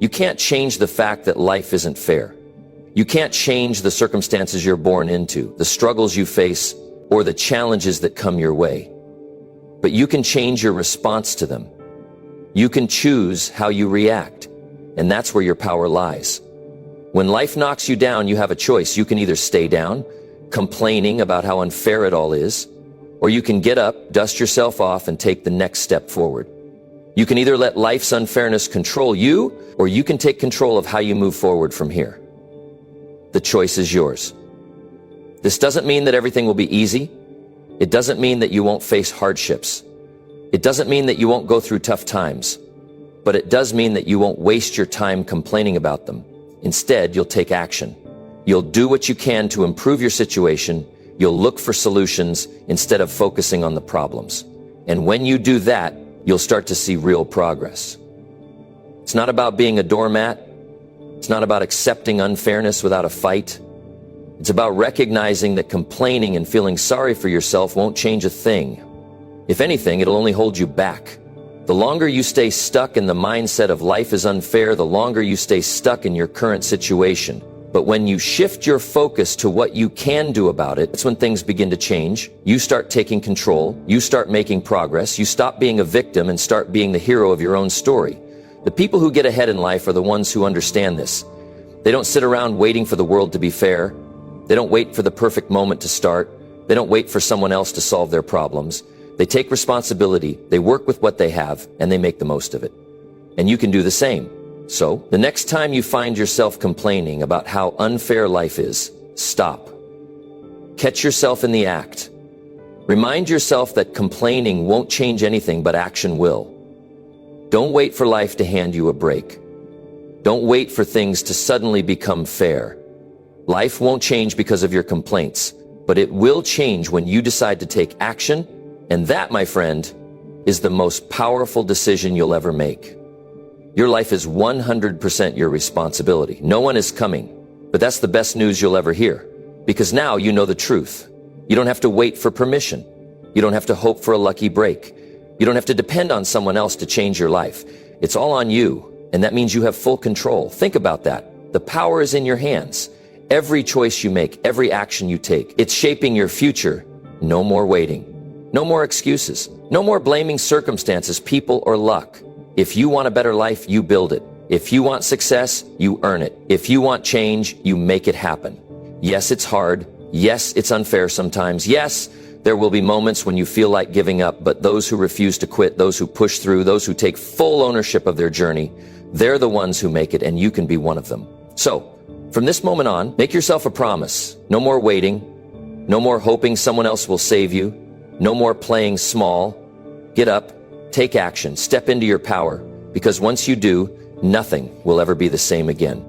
You can't change the fact that life isn't fair. You can't change the circumstances you're born into, the struggles you face, or the challenges that come your way. But you can change your response to them. You can choose how you react, and that's where your power lies. When life knocks you down, you have a choice. You can either stay down, complaining about how unfair it all is, or you can get up, dust yourself off, and take the next step forward. You can either let life's unfairness control you, or you can take control of how you move forward from here. The choice is yours. This doesn't mean that everything will be easy. It doesn't mean that you won't face hardships. It doesn't mean that you won't go through tough times. But it does mean that you won't waste your time complaining about them. Instead, you'll take action. You'll do what you can to improve your situation. You'll look for solutions instead of focusing on the problems. And when you do that, you'll start to see real progress. It's not about being a doormat. It's not about accepting unfairness without a fight. It's about recognizing that complaining and feeling sorry for yourself won't change a thing. If anything, it'll only hold you back. The longer you stay stuck in the mindset of life is unfair, the longer you stay stuck in your current situation. But when you shift your focus to what you can do about it, that's when things begin to change. You start taking control. You start making progress. You stop being a victim and start being the hero of your own story. The people who get ahead in life are the ones who understand this. They don't sit around waiting for the world to be fair. They don't wait for the perfect moment to start. They don't wait for someone else to solve their problems. They take responsibility, they work with what they have, and they make the most of it. And you can do the same. So, the next time you find yourself complaining about how unfair life is, stop. Catch yourself in the act. Remind yourself that complaining won't change anything, but action will. Don't wait for life to hand you a break. Don't wait for things to suddenly become fair. Life won't change because of your complaints, but it will change when you decide to take action, and that, my friend, is the most powerful decision you'll ever make. Your life is 100% your responsibility. No one is coming, but that's the best news you'll ever hear, because now you know the truth. You don't have to wait for permission. You don't have to hope for a lucky break. You don't have to depend on someone else to change your life. It's all on you, and that means you have full control. Think about that. The power is in your hands. Every choice you make, every action you take, it's shaping your future. No more waiting. No more excuses. No more blaming circumstances, people, or luck. If you want a better life, you build it. If you want success, you earn it. If you want change, you make it happen. Yes, it's hard. Yes, it's unfair sometimes. Yes, there will be moments when you feel like giving up, but those who refuse to quit, those who push through, those who take full ownership of their journey, they're the ones who make it, and you can be one of them. So, from this moment on, make yourself a promise. No more waiting. No more hoping someone else will save you. No more playing small. Get up, take action, step into your power, because once you do, nothing will ever be the same again.